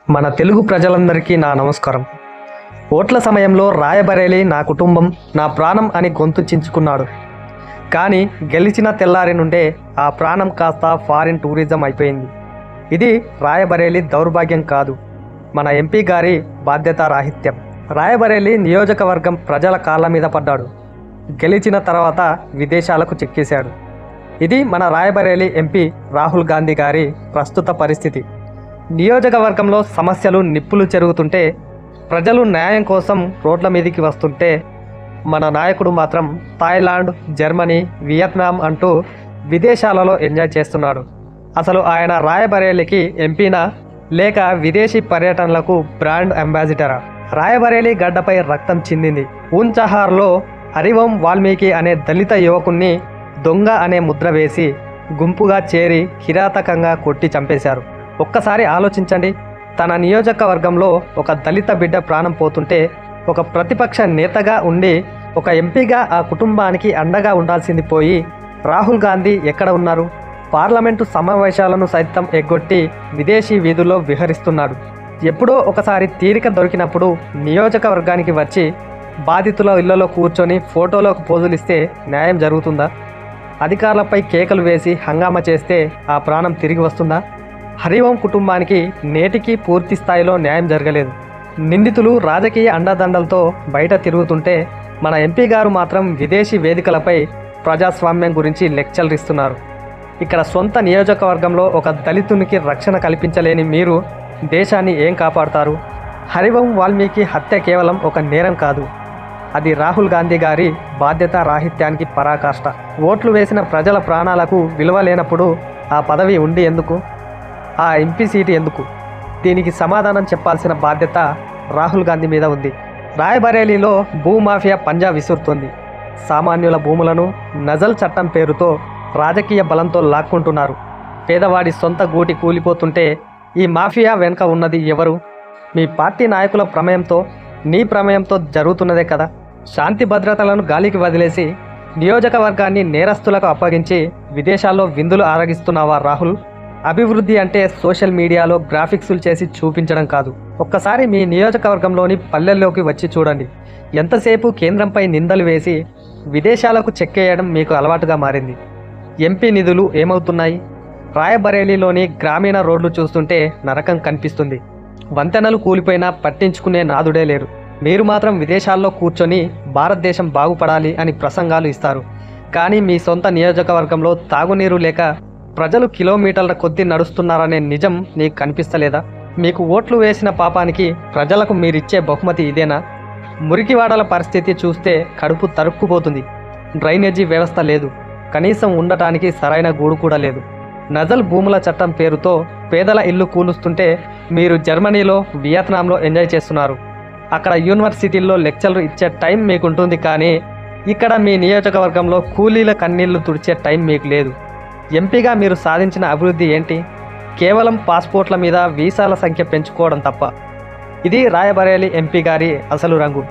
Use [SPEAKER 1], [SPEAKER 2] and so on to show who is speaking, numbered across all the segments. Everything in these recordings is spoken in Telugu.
[SPEAKER 1] మన తెలుగు ప్రజలందరికీ నా నమస్కారం. ఓట్ల సమయంలో రాయబరేలీ నా కుటుంబం, నా ప్రాణం అని గొంతు చించుకున్నాడు. కానీ గెలిచిన తెల్లారి నుండే ఆ ప్రాణం కాస్త ఫారిన్ టూరిజం అయిపోయింది. ఇది రాయబరేలీ దౌర్భాగ్యం కాదు, మన ఎంపీ గారి బాధ్యతారాహిత్యం. రాయబరేలీ నియోజకవర్గం ప్రజల కాళ్ళ మీద పడ్డాడు. గెలిచిన తర్వాత విదేశాలకు చెక్కేశాడు. ఇది మన రాయబరేలీ ఎంపీ రాహుల్ గాంధీ గారి ప్రస్తుత పరిస్థితి. నియోజకవర్గంలో సమస్యలు నిప్పులు చెరుగుతుంటే, ప్రజలు న్యాయం కోసం రోడ్ల మీదికి వస్తుంటే, మన నాయకుడు మాత్రం థాయిలాండ్, జర్మనీ, వియత్నాం అంటూ విదేశాలలో ఎంజాయ్ చేస్తున్నాడు. అసలు ఆయన రాయబరేలీకి ఎంపీనా లేక విదేశీ పర్యటనలకు బ్రాండ్ అంబాసిడరా? రాయబరేలీ గడ్డపై రక్తం చిందింది. ఊంచహార్లో హరివం వాల్మీకి అనే దళిత యువకుణ్ణి దొంగ అనే ముద్ర వేసి గుంపుగా చేరి కిరాతకంగా కొట్టి చంపేశారు. ఒక్కసారి ఆలోచించండి. తన నియోజకవర్గంలో ఒక దళిత బిడ్డ ప్రాణం పోతుంటే, ఒక ప్రతిపక్ష నేతగా ఉండి ఒక ఎంపీగా ఆ కుటుంబానికి అండగా ఉండాల్సింది పోయి రాహుల్ గాంధీ ఎక్కడ ఉన్నారు? పార్లమెంటు సమావేశాలను సైతం ఎగ్గొట్టి విదేశీ వీధుల్లో విహరిస్తున్నాడు. ఎప్పుడో ఒకసారి తీరిక దొరికినప్పుడు నియోజకవర్గానికి వచ్చి బాధితుల ఇళ్లలో కూర్చొని ఫోటోలకు పోజులిస్తే న్యాయం జరుగుతుందా? అధికారులపై కేకలు వేసి హంగామా చేస్తే ఆ ప్రాణం తిరిగి వస్తుందా? హరివం కుటుంబానికి నేటికి పూర్తి స్థాయిలో న్యాయం జరగలేదు. నిందితులు రాజకీయ అండదండలతో బయట తిరుగుతుంటే, మన ఎంపీ గారు మాత్రం విదేశీ వేదికలపై ప్రజాస్వామ్యం గురించి లెక్చర్లు ఇస్తున్నారు. ఇక్కడ సొంత నియోజకవర్గంలో ఒక దళితునికి రక్షణ కల్పించలేని మీరు దేశాన్ని ఏం కాపాడుతారు? హరివం వాల్మీకి హత్య కేవలం ఒక నేరం కాదు, అది రాహుల్ గాంధీ గారి బాధ్యత రాహిత్యానికి పరాకాష్ట. ఓట్లు వేసిన ప్రజల ప్రాణాలకు విలువ లేనప్పుడు ఆ పదవి ఉండి ఎందుకు? ఆ ఎంపీ సీటు ఎందుకు? దీనికి సమాధానం చెప్పాల్సిన బాధ్యత రాహుల్ గాంధీ మీద ఉంది. రాయబరేలీలో భూమాఫియా పంజా విసురుతోంది. సామాన్యుల భూములను నజల్ చట్టం పేరుతో రాజకీయ బలంతో లాక్కుంటున్నారు. పేదవాడి సొంత గూటి కూలిపోతుంటే ఈ మాఫియా వెనుక ఉన్నది ఎవరు? మీ పార్టీ నాయకుల ప్రమేయంతో, నీ ప్రమేయంతో జరుగుతున్నదే కదా. శాంతి భద్రతలను గాలికి వదిలేసి నియోజకవర్గాన్ని నేరస్తులకు అప్పగించి విదేశాల్లో విందులు ఆరగిస్తున్నావా రాహుల్? అభివృద్ధి అంటే సోషల్ మీడియాలో గ్రాఫిక్స్లు చేసి చూపించడం కాదు. ఒక్కసారి మీ నియోజకవర్గంలోని పల్లెల్లోకి వచ్చి చూడండి. ఎంతసేపు కేంద్రంపై నిందలు వేసి విదేశాలకు చెక్కేయడం మీకు అలవాటుగా మారింది. ఎంపీ నిధులు ఏమవుతున్నాయి? రాయబరేలీలోని గ్రామీణ రోడ్లు చూస్తుంటే నరకం కనిపిస్తుంది. వంతెనలు కూలిపోయినా పట్టించుకునే నాదుడే లేరు. మీరు మాత్రం విదేశాల్లో కూర్చొని భారతదేశం బాగుపడాలి అని ప్రసంగాలు ఇస్తారు. కానీ మీ సొంత నియోజకవర్గంలో తాగునీరు లేక ప్రజలు కిలోమీటర్ల కొద్దీ నడుస్తున్నారనే నిజం నీకు కనిపిస్తలేదా? మీకు ఓట్లు వేసిన పాపానికి ప్రజలకు మీరిచ్చే బహుమతి ఇదేనా? మురికివాడల పరిస్థితి చూస్తే కడుపు తరుక్కుపోతుంది. డ్రైనేజీ వ్యవస్థ లేదు, కనీసం ఉండటానికి సరైన గూడు కూడా లేదు. నజల్ భూముల చట్టం పేరుతో పేదల ఇల్లు కూలుస్తుంటే మీరు జర్మనీలో, వియత్నాంలో ఎంజాయ్ చేస్తున్నారు. అక్కడ యూనివర్సిటీల్లో లెక్చర్లు ఇచ్చే టైం మీకుంటుంది, కానీ ఇక్కడ మీ నియోజకవర్గంలో కూలీల కన్నీళ్లు తుడిచే టైం మీకు లేదు. ఎంపీగా మీరు సాధించిన అభివృద్ధి ఏంటి? కేవలం పాస్పోర్ట్ల మీద వీసాల సంఖ్య పెంచుకోవడం తప్ప. ఇది రాయబరేలీ ఎంపీ గారి అసలు రంగు.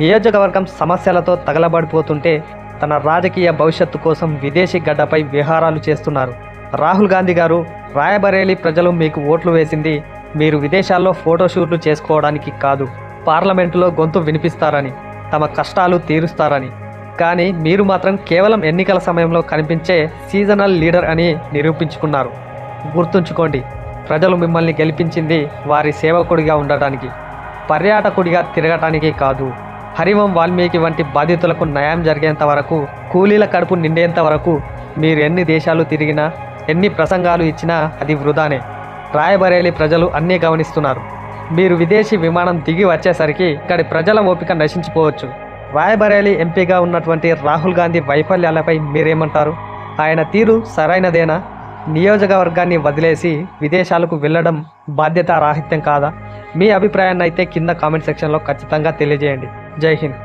[SPEAKER 1] నియోజకవర్గం సమస్యలతో తగలబడిపోతుంటే తన రాజకీయ భవిష్యత్తు కోసం విదేశీ గడ్డపై విహారాలు చేస్తున్నారు. రాహుల్ గాంధీ గారు, రాయబరేలీ ప్రజలు మీకు ఓట్లు వేసింది మీరు విదేశాల్లో ఫోటోషూట్లు చేసుకోవడానికి కాదు, పార్లమెంటులో గొంతు వినిపిస్తారని, తమ కష్టాలు తీరుస్తారని. కానీ మీరు మాత్రం కేవలం ఎన్నికల సమయంలో కనిపించే సీజనల్ లీడర్ అని నిరూపించుకున్నారు. గుర్తుంచుకోండి, ప్రజలు మిమ్మల్ని గెలిపించింది వారి సేవకుడిగా ఉండటానికి, పర్యాటకుడిగా తిరగటానికి కాదు. హరివం వాల్మీకి వంటి బాధితులకు న్యాయం జరిగేంత వరకు, కూలీల కడుపు నిండేంత వరకు మీరు ఎన్ని దేశాలు తిరిగినా, ఎన్ని ప్రసంగాలు ఇచ్చినా అది వృధానే. రాయబరేలీ ప్రజలు అన్నీ గమనిస్తున్నారు. మీరు విదేశీ విమానం దిగి వచ్చేసరికి ఇక్కడి ప్రజల ఓపిక నశించిపోవచ్చు. రాయబరేలీ ఎంపీగా ఉన్నటువంటి రాహుల్ గాంధీ వైఫల్యాలపై మీరేమంటారు? ఆయన తీరు సరైనదేనా? నియోజకవర్గాన్ని వదిలేసి విదేశాలకు వెళ్ళడం బాధ్యతారాహిత్యం కాదా? మీ అభిప్రాయాన్ని అయితే కింద కామెంట్ సెక్షన్లో ఖచ్చితంగా తెలియజేయండి. జై హింద్.